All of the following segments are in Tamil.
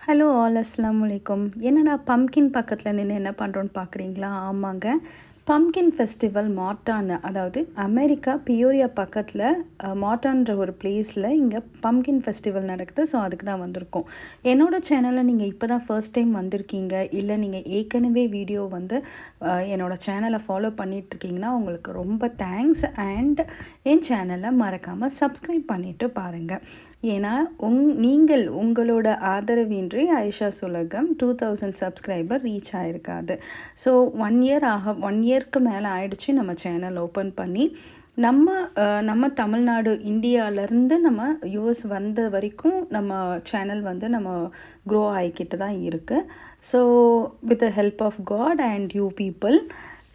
ஹலோ ஆல் அஸ்ஸலாமு அலைக்கும். என்னடா பம்கின் பக்கத்தில் நின்று என்ன பண்ணுறோன்னு பார்க்குறீங்களா? ஆமாங்க, பம்கின் ஃபெஸ்டிவல் மாட்டான்னு, அதாவது அமெரிக்கா பியோரியா பக்கத்தில் மாட்டான்ற ஒரு பிளேஸில் இங்கே பம்கின் ஃபெஸ்டிவல் நடக்குது. ஸோ அதுக்கு தான் வந்திருக்கோம். என்னோடய சேனலில் நீங்கள் இப்போ தான் ஃபர்ஸ்ட் டைம் வந்திருக்கீங்க, இல்லை நீங்கள் ஏற்கனவே வீடியோ வந்து என்னோடய சேனலை ஃபாலோ பண்ணிகிட்ருக்கீங்கன்னா உங்களுக்கு ரொம்ப தேங்க்ஸ். அண்ட் என் சேனலை மறக்காமல் சப்ஸ்கிரைப் பண்ணிவிட்டு பாருங்கள். ஏன்னா நீங்கள் உங்களோட ஆதரவின்றி ஐஷாஸ் உலகம் 2000 சப்ஸ்கிரைபர் ரீச் ஆகிருக்காது. ஸோ 1 இயருக்கு மேலே ஆயிடுச்சு நம்ம சேனல் ஓப்பன் பண்ணி. நம்ம தமிழ்நாடு இந்தியாவிலேருந்து நம்ம யூஎஸ் வந்த வரைக்கும் நம்ம சேனல் வந்து நம்ம க்ரோ ஆகிக்கிட்டு தான் இருக்குது. So with the help of God and you people.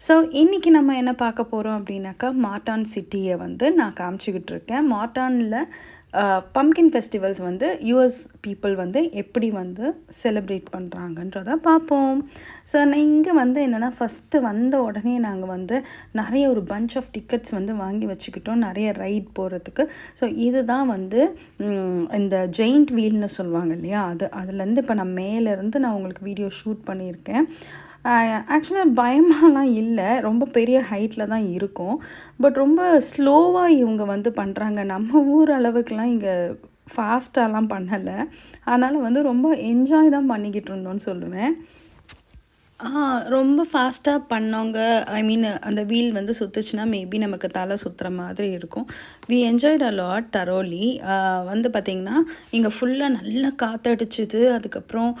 So இன்றைக்கி நம்ம என்ன பார்க்க போகிறோம் அப்படின்னாக்கா, மாட்டான் சிட்டியை வந்து நான் காமிச்சிக்கிட்டு இருக்கேன். மாட்டானில் பம்கின் ஃபெஸ்டிவல்ஸ் வந்து யூஎஸ் பீப்புள் வந்து எப்படி வந்து செலிப்ரேட் பண்ணுறாங்கன்றதை பார்ப்போம். ஸோ நான் இங்கே வந்து என்னென்னா, ஃபஸ்ட்டு வந்த உடனே நாங்கள் வந்து நிறைய ஒரு பஞ்ச் ஆஃப் டிக்கெட்ஸ் வந்து வாங்கி வச்சுக்கிட்டோம், நிறைய ரைட் போகிறதுக்கு. ஸோ இதுதான் வந்து இந்த ஜெயிண்ட் வீல்னு சொல்லுவாங்க இல்லையா, அதுலேருந்து இப்போ நான் மேலேருந்து நான் உங்களுக்கு வீடியோ ஷூட் பண்ணியிருக்கேன். ஆக்சுவலாக பயமாலாம் இல்லை, ரொம்ப பெரிய ஹைட்டில் தான் இருக்கும். பட் ரொம்ப ஸ்லோவாக இவங்க வந்து பண்ணுறாங்க. நம்ம ஊர் அளவுக்குலாம் இங்கே ஃபாஸ்ட்டாலாம் பண்ணலை. அதனால் வந்து ரொம்ப என்ஜாய் தான் பண்ணிக்கிட்டு இருந்தோன்னு சொல்லுவேன். ரொம்ப ஃபாஸ்ட்டாக பண்ணவங்க, அந்த வீல் வந்து சுற்றுச்சுன்னா மேபி நமக்கு தலை சுற்றுற மாதிரி இருக்கும். We enjoyed a lot thoroughly. வந்து பார்த்திங்கன்னா இங்கே ஃபுல்லாக நல்லா காற்றடிச்சிது. அதுக்கப்புறம்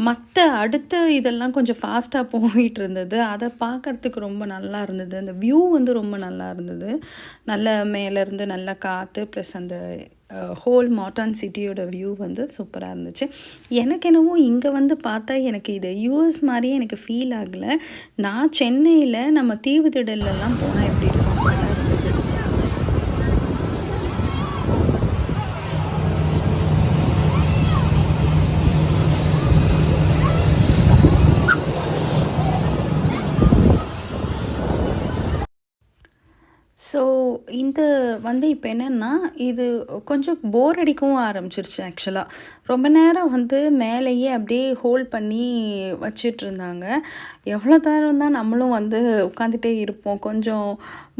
மற்ற அடுத்த இதெல்லாம் கொஞ்சம் ஃபாஸ்ட்டாக போயிட்டு இருந்தது. அதை பார்க்குறதுக்கு ரொம்ப நல்லா இருந்தது. அந்த வியூ வந்து ரொம்ப நல்லா இருந்தது. நல்ல மேலேருந்து நல்லா காற்று ப்ளஸ் அந்த ஹோல் மாட்டான் சிட்டியோட வியூ வந்து சூப்பராக இருந்துச்சு. எனக்கு என்னவோ இங்கே வந்து பார்த்தா எனக்கு இது யூஎஸ் மாதிரியே எனக்கு ஃபீல் ஆகலை. நான் சென்னையில் நம்ம தீவுத்திடல்லாம் போனால் எப்படி இருக்கும் அப்படிதான் இருந்தது. ஸோ இந்த வந்து இப்போ என்னென்னா, இது கொஞ்சம் போர் அடிக்கவும் ஆரம்பிச்சிருச்சு ஆக்சுவலாக. ரொம்ப நேரம் வந்து மேலேயே அப்படியே ஹோல்ட் பண்ணி வச்சிட்ருந்தாங்க. எவ்வளோ நேரம் தான் நம்மளும் வந்து உட்காந்துட்டே இருப்போம், கொஞ்சம்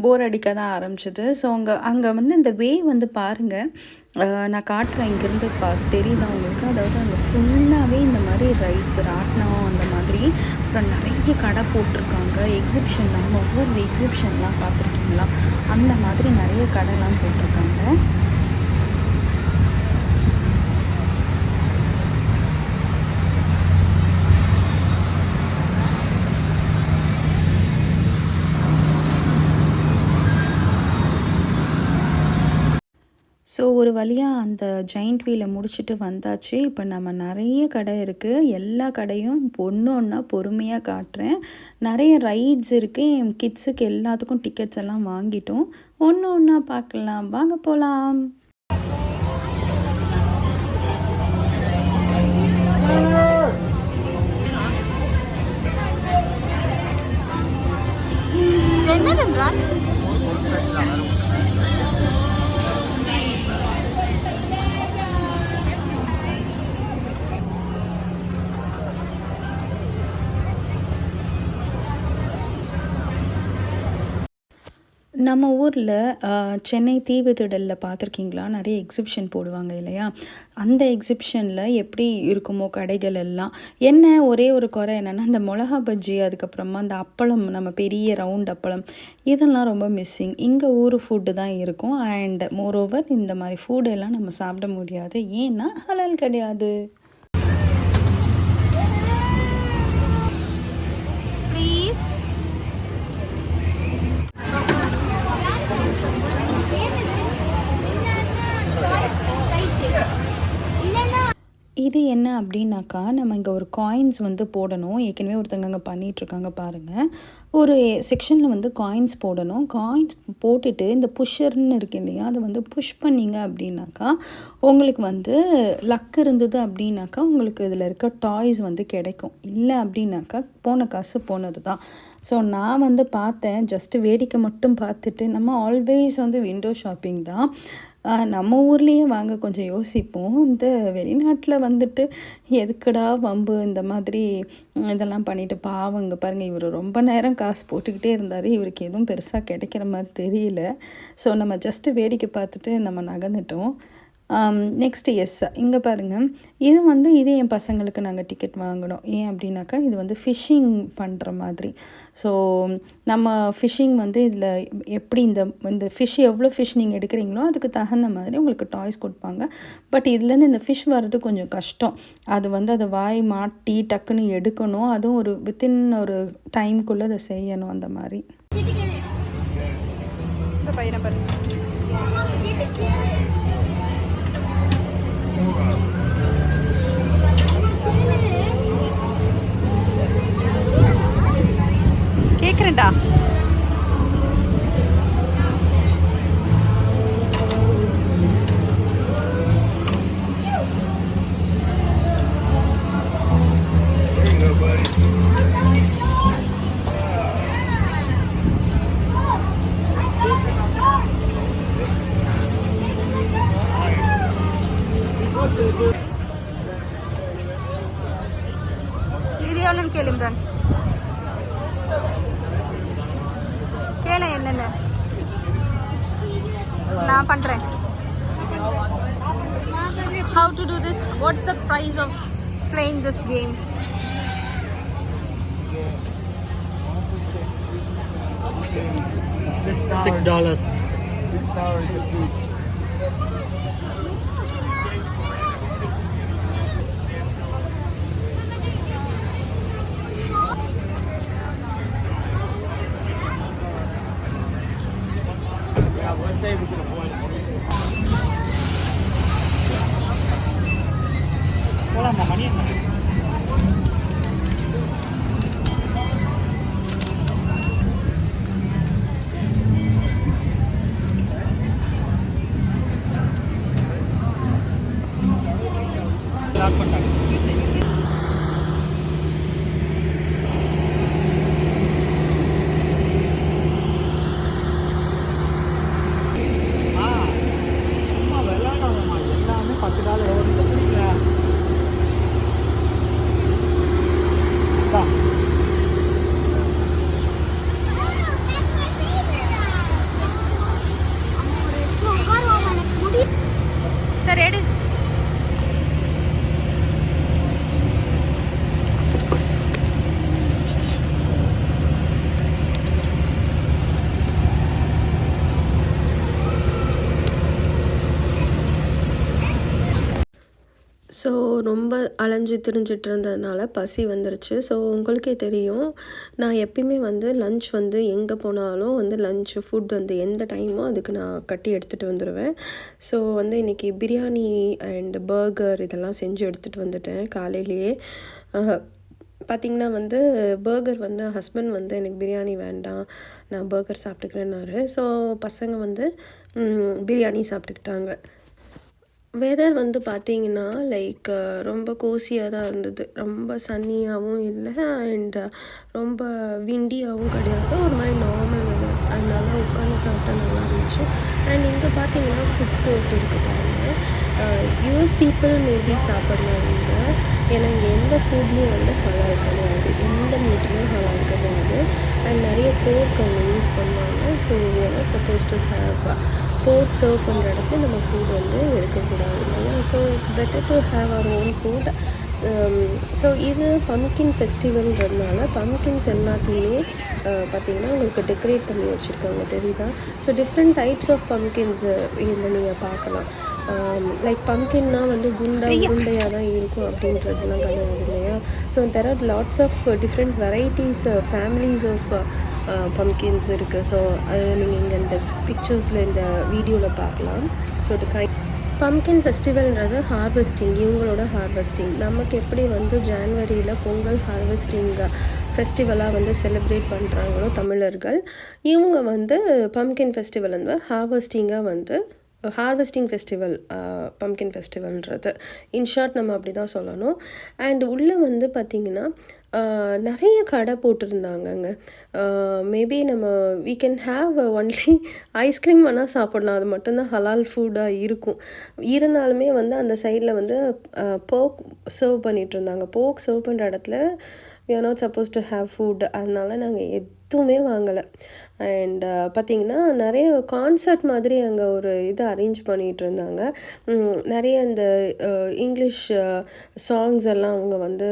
போர் அடிக்க தான் ஆரம்பிச்சிது. ஸோ அங்கே வந்து இந்த வே வந்து பாருங்கள், நான் காட்டுறேன் இங்கேருந்து தெரியுதா உங்களுக்கு? அதாவது அங்கே ஃபுல்லாகவே இந்த மாதிரி ரைட்ஸ், ராட்டினம் அந்த மாதிரி, அப்புறம் நிறைய கடை போட்டிருக்காங்க. எக்ஸிபிஷன், நம்ம ஒவ்வொரு எக்ஸிபிஷன்லாம் பார்த்துருக்கீங்களா, அந்த மாதிரி நிறைய கடைலாம் போட்டிருக்காங்க. ஸோ ஒரு வழியாக அந்த ஜெயிண்ட் வீலை முடிச்சுட்டு வந்தாச்சு. இப்போ நம்ம நிறைய கடை இருக்குது. எல்லா கடையும் ஒன்று ஒன்றா பொறுமையாக காட்டுறேன். நிறைய ரைட்ஸ் இருக்குது. என் கிட்ஸுக்கு எல்லாத்துக்கும் டிக்கெட்ஸ் எல்லாம் வாங்கிட்டோம். ஒன்று ஒன்றா பார்க்கலாம், வாங்க போகலாம். என்னது நம்ம ஊரில் சென்னை தீவுத்திடலில் பார்த்துருக்கீங்களா, நிறைய எக்ஸிபிஷன் போடுவாங்க இல்லையா, அந்த எக்ஸிபிஷனில் எப்படி இருக்குமோ கடைகள் எல்லாம். என்ன ஒரே ஒரு குறை என்னென்னா, அந்த மிளகா பஜ்ஜி, அதுக்கப்புறமா அந்த அப்பளம், நம்ம பெரிய ரவுண்ட் அப்பளம், இதெல்லாம் ரொம்ப மிஸ்ஸிங். இங்கே ஊர் ஃபுட்டு தான் இருக்கும். அண்ட் மோரோவர் இந்த மாதிரி ஃபுட்டெல்லாம் நம்ம சாப்பிட முடியாது, ஏன்னா ஹலால் கிடையாது. ப்ளீஸ் இது என்ன அப்படின்னாக்கா, நம்ம இங்கே ஒரு காயின்ஸ் வந்து போடணும். ஏற்கனவே ஒருத்தங்க அங்கே பண்ணிகிட்ருக்காங்க பாருங்கள். ஒரு செக்ஷனில் வந்து காயின்ஸ் போடணும். காயின்ஸ் போட்டுட்டு இந்த புஷ்ஷர்னு இருக்கு இல்லையா, அதை வந்து புஷ் பண்ணிங்க அப்படின்னாக்கா உங்களுக்கு வந்து லக் இருந்தது அப்படின்னாக்கா உங்களுக்கு இதில் இருக்க டாய்ஸ் வந்து கிடைக்கும். இல்லை அப்படின்னாக்கா போன காசு போனது தான். ஸோ நான் வந்து பார்த்தேன், ஜஸ்ட்டு வேடிக்கை மட்டும் பார்த்துட்டு. நம்ம ஆல்வேஸ் வந்து விண்டோ ஷாப்பிங் தான். நம்ம ஊர்லேயே வாங்க கொஞ்சம் யோசிப்போம். இந்த வெளிநாட்டில் வந்துட்டு எதுக்குடா வம்பு இந்த மாதிரி இதெல்லாம் பண்ணிட்டு பாவம் இங்கே பாருங்கள் இவர் ரொம்ப நேரம் காசு போட்டுக்கிட்டே இருந்தார். இவருக்கு எதுவும் பெருசாக கிடைக்கிற மாதிரி தெரியல. ஸோ நம்ம ஜஸ்ட்டு வேடிக்கை பார்த்துட்டு நம்ம நகர்ந்துட்டோம். நெக்ஸ்ட்டு இங்கே பாருங்கள் இது என் பசங்களுக்கு நாங்கள் டிக்கெட் வாங்கினோம். ஏன் அப்படின்னாக்கா இது வந்து ஃபிஷ்ஷிங் பண்ணுற மாதிரி. ஸோ நம்ம ஃபிஷ்ஷிங் வந்து இதில் எப்படி இந்த ஃபிஷ் எவ்வளோ ஃபிஷ் நீங்கள் எடுக்கிறீங்களோ அதுக்கு தகுந்த மாதிரி உங்களுக்கு டாய்ஸ் கொடுப்பாங்க. பட் இதுலேருந்து இந்த ஃபிஷ் வர்றது கொஞ்சம் கஷ்டம். அது வந்து அதை வாய் மாட்டி டக்குன்னு எடுக்கணும். அதுவும் ஒரு வித்தின் ஒரு டைம்குள்ளே அதை செய்யணும் அந்த மாதிரி. இந்த பையனை பாருங்க. கேட்குறேன்டா. இது எவ்வளோன்னு கேளு இம்ரான். கேளு என்னென்ன நான் பண்ணுறேன். How to do this? What's the price of playing this game? $6. $6 a piece. Let's say we can avoid it. போலாமா மணி என்ன? லாக் பண்ணிட்டாங்க. சரி எடு. ஸோ ரொம்ப அலைஞ்சு திரிஞ்சிட்டு இருந்ததுனால பசி வந்துருச்சு. ஸோ உங்களுக்கே தெரியும், நான் எப்பயுமே வந்து லன்ச் வந்து எங்கே போனாலும் வந்து லன்ச் ஃபுட் வந்து எந்த டைமோ அதுக்கு நான் கட்டி எடுத்துகிட்டு வந்துடுவேன். ஸோ வந்து இன்றைக்கி பிரியாணி அண்ட் பர்கர் இதெல்லாம் செஞ்சு எடுத்துகிட்டு வந்துட்டேன் காலையிலேயே. பார்த்திங்கன்னா வந்து பர்கர் வந்து ஹஸ்பண்ட் வந்து எனக்கு பிரியாணி வேண்டாம், நான் பர்கர் சாப்பிட்டுக்கிறேன்னாரு. ஸோ பசங்க வந்து பிரியாணி சாப்பிட்டுக்கிட்டாங்க. வெதர் வந்து பார்த்திங்கன்னா லைக் ரொம்ப கோசியாக தான் இருந்தது. ரொம்ப சன்னியாகவும் இல்லை அண்ட் ரொம்ப விண்டியாகவும் கிடையாது. ஒரு மாதிரி நார்மல் வெதர். அதனால உட்காந்து சாப்பிட்டா நல்லா இருந்துச்சு. அண்ட் இங்கே பார்த்திங்கன்னா ஃபுட் கோர்ட் இருக்குது பாருங்கள். யூஎஸ் பீப்புள் மேபி சாப்பிட்லாம் இங்கே. ஏன்னா இங்கே எந்த ஃபுட்லேயும் வந்து ஹலால் கிடையாது, எந்த மீட்டுமே ஹலால் கிடையாது. அண்ட் நிறைய போர்க் அவங்க யூஸ் பண்ணுவாங்க. So we are not suppose to have fork serve பண்ணுற இடத்துல நம்ம ஃபுட் வந்து எடுக்கக்கூடாது இல்லையா. So it's better to have our own food. So இது பம்கின் ஃபெஸ்டிவல்ன்றதுனால பம்கின்ஸ் எல்லாத்தையுமே பார்த்திங்கன்னா உங்களுக்கு டெக்கரேட் பண்ணி வச்சுருக்காங்க, தெரியுதா. So different types of pumpkins இதில் நீங்கள் பார்க்கலாம். லைக் பம்கின்னா வந்து குண்டையாக தான் இருக்கும் அப்படின்றதுலாம் கிடையாது இல்லையா. So there are lots of different varieties families of pumpkins இருக்குது. ஸோ அது நீங்கள் இங்கே இந்த பிக்சர்ஸில் இந்த வீடியோவில் பார்க்கலாம். ஸோ பம்கின் ஃபெஸ்டிவல்ன்றது ஹார்வெஸ்டிங், இவங்களோட ஹார்வெஸ்டிங். நமக்கு எப்படி வந்து ஜான்வரியில் பொங்கல் ஹார்வெஸ்டிங் ஃபெஸ்டிவலாக வந்து செலிப்ரேட் பண்ணுறாங்களோ தமிழர்கள், இவங்க வந்து பம்கின் ஃபெஸ்டிவல் வந்து ஹார்வெஸ்டிங் ஃபெஸ்டிவல், பம்கின் ஃபெஸ்டிவல்ன்றது இன்ஷார்ட் நம்ம அப்படி தான் சொல்லணும். அண்ட் உள்ளே வந்து பார்த்திங்கன்னா நிறைய கடை போட்டிருந்தாங்கங்க. மேபி நம்ம we can have only ice cream வேணால் சாப்பிடலாம், அது மட்டும்தான் ஹலால் ஃபுட்டாக இருக்கும். இருந்தாலுமே வந்து அந்த சைடில் வந்து போக் சர்வ் பண்ணிகிட்டு இருந்தாங்க. போக் சர்வ் பண்ணுற இடத்துல we are not supposed to have food. அதனால நாங்கள் எதுவுமே வாங்கலை. அண்ட் பார்த்திங்கன்னா நிறைய கான்சர்ட் மாதிரி அங்கே ஒரு இது அரேஞ்ச் பண்ணிகிட்டு இருந்தாங்க. நிறைய இந்த இங்கிலீஷ் சாங்ஸ் எல்லாம் அவங்க வந்து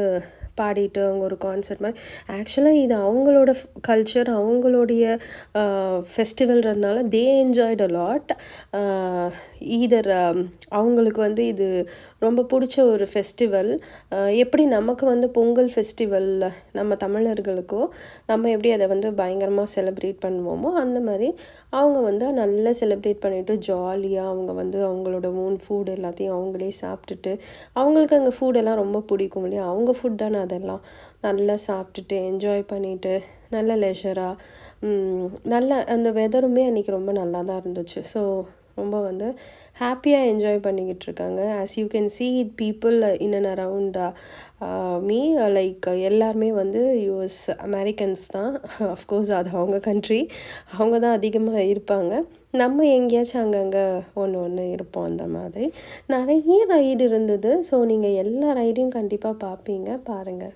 பாடிட்டு அவங்க ஒரு கான்சர்ட் மாதிரி. ஆக்சுவலாக இது அவங்களோட கல்ச்சர், அவங்களுடைய ஃபெஸ்டிவல்ன்றதுனால they enjoyed a lot. Either அவங்களுக்கு வந்து இது ரொம்ப பிடிச்ச ஒரு ஃபெஸ்டிவல். எப்படி நமக்கு வந்து பொங்கல் ஃபெஸ்டிவல் நம்ம தமிழர்களுக்கோ நம்ம எப்படி அதை வந்து பயங்கரமாக செலிப்ரேட் பண்ணுவோமோ அந்த மாதிரி அவங்க வந்து நல்லா செலிப்ரேட் பண்ணிவிட்டு ஜாலியாக அவங்க வந்து அவங்களோட ஓன் ஃபுட் எல்லாத்தையும் அவங்களே சாப்பிட்டுட்டு, அவங்களுக்கு அங்கே ஃபுட்டெல்லாம் ரொம்ப பிடிக்கும் இல்லையா, அவங்க ஃபுட் தானே அதெல்லாம், நல்லா சாப்பிட்டுட்டு என்ஜாய் பண்ணிவிட்டு நல்ல லெஷராக நல்ல அந்த வெதருமே அன்றைக்கி ரொம்ப நல்லா தான் இருந்துச்சு. ஸோ ரொம்ப வந்து ஹாப்பியாக என்ஜாய் பண்ணிக்கிட்டு இருக்காங்க. As you can see people in and around me, like எல்லாருமே வந்து யூஎஸ் அமெரிக்கன்ஸ் தான். அஃப்கோர்ஸ் அது அவங்க கண்ட்ரி, அவங்க தான் அதிகமாக இருப்பாங்க. நம்ம எங்கேயாச்சும் அங்கங்கே ஒன்று இருப்போம். அந்த மாதிரி நிறைய ரைடு இருந்தது. ஸோ நீங்கள் எல்லா ரைடையும் கண்டிப்பாக பார்ப்பீங்க, பாருங்கள்.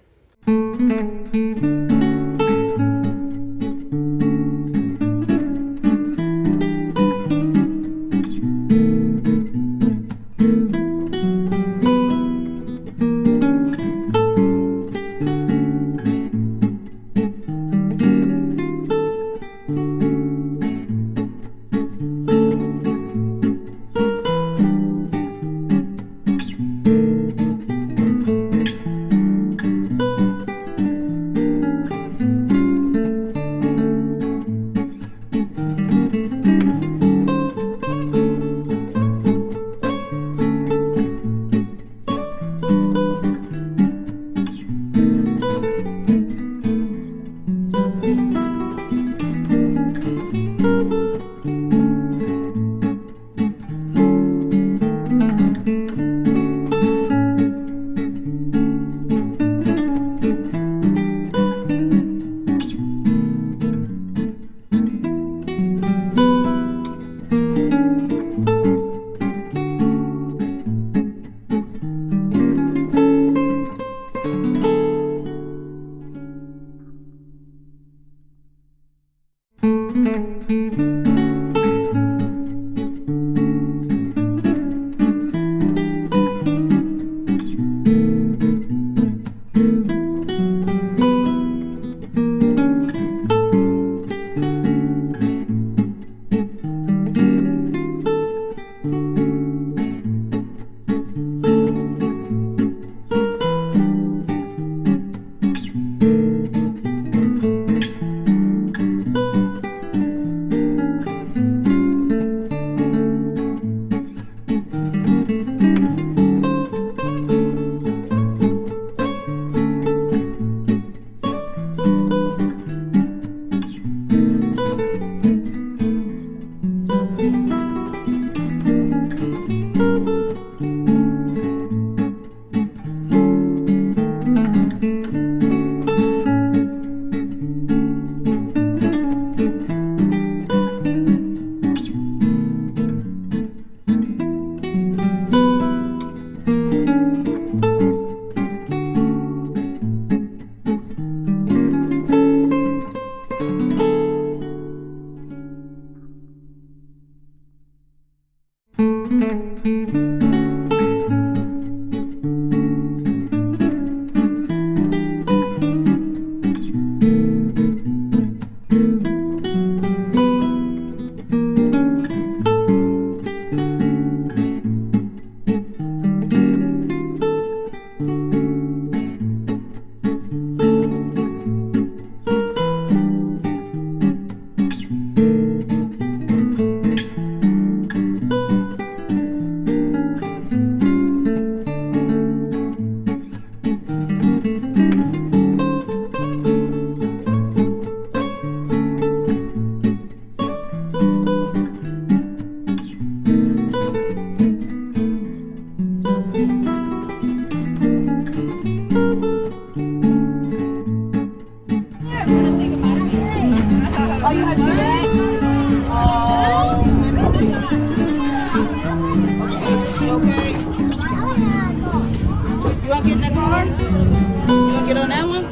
in the car? You want to get on that one?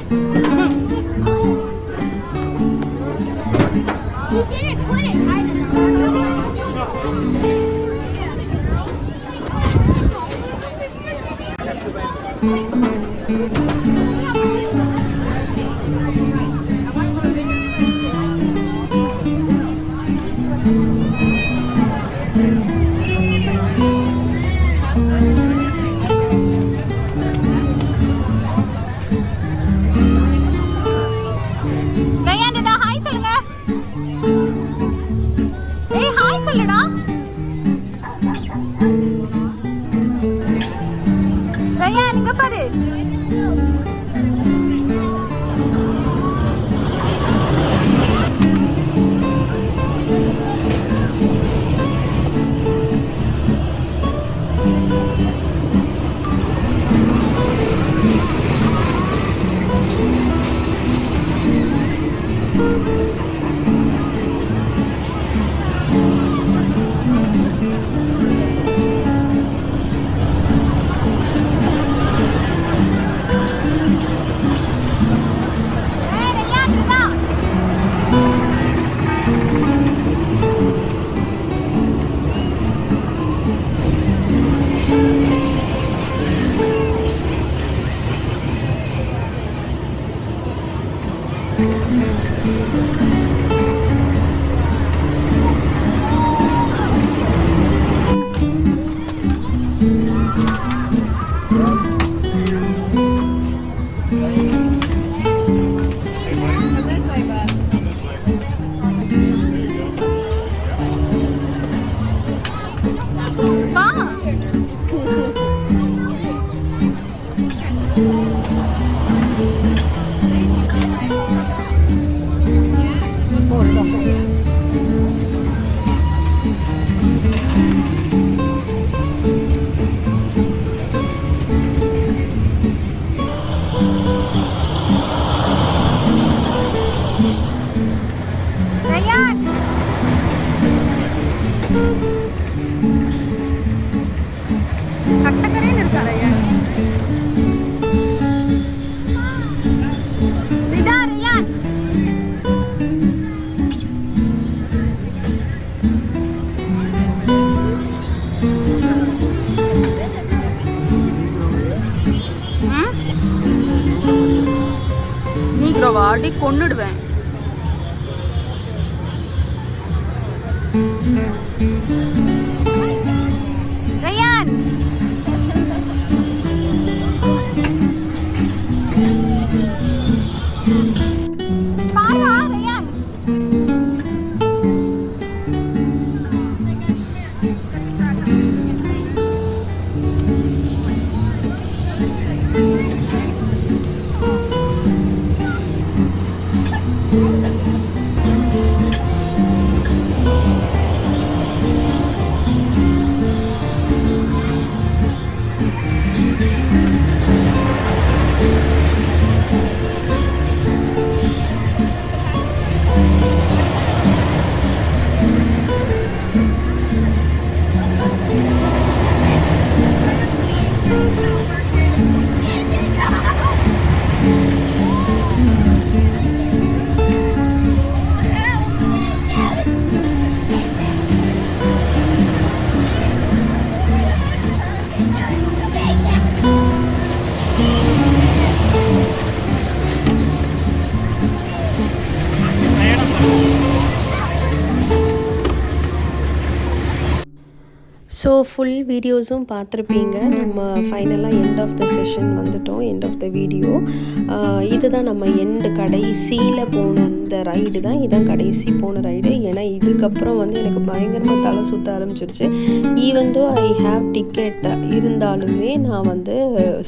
Come on. He didn't put it right in the வாடி கொன்னுடுவேன். ரயான் பாரா ரயான் ஸோ ஃபுல் வீடியோஸும் பார்த்துருப்பீங்க. நம்ம ஃபைனலாக எண்ட் ஆஃப் த செஷன் வந்துட்டோம், எண்ட் ஆஃப் த வீடியோ. இதுதான் நம்ம கடைசியில் போன இந்த ரைடு தான், இதுதான் கடைசி போன ரைடு. ஏன்னா இதுக்கப்புறம் வந்து எனக்கு பயங்கரமாக தலை சுற்ற ஆரம்பிச்சிருச்சு. Even though I have ticket இருந்தாலுமே நான் வந்து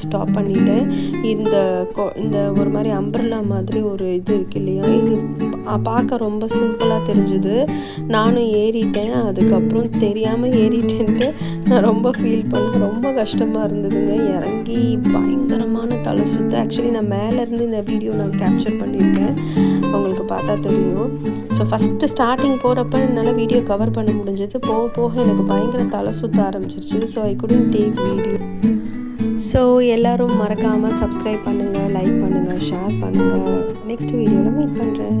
ஸ்டாப் பண்ணிட்டேன். இந்த ஒரு மாதிரி அம்பர்லா மாதிரி ஒரு இது இருக்கு இல்லையா, இது பார்க்க ரொம்ப சிம்பிளாக தெரிஞ்சுது. நானும் ஏறிட்டேன். அதுக்கப்புறம் தெரியாமல் ஏறிட்டேன்ட்டு நான் ரொம்ப ஃபீல் பண்ணேன். ரொம்ப கஷ்டமாக இருந்ததுங்க. இறங்கி பயங்கரமான தலை சுற்று. ஆக்சுவலி நான் மேலேருந்து இந்த வீடியோ நான் கேப்சர் பண்ணியிருக்கேன், உங்களுக்கு பார்த்தா தெரியும். ஸோ ஃபஸ்ட்டு ஸ்டார்டிங் போகிறப்ப என்னால் வீடியோ கவர் பண்ண முடிஞ்சது. போக போக எனக்கு பயங்கர தலை சுற்ற ஆரம்பிச்சிருச்சு. So I couldn't take video. So எல்லோரும் மறக்காமல் சப்ஸ்கிரைப் பண்ணுங்கள், லைக் பண்ணுங்கள், ஷேர் பண்ணுங்கள். நெக்ஸ்ட் வீடியோவில் மீட் பண்ணுறேன்.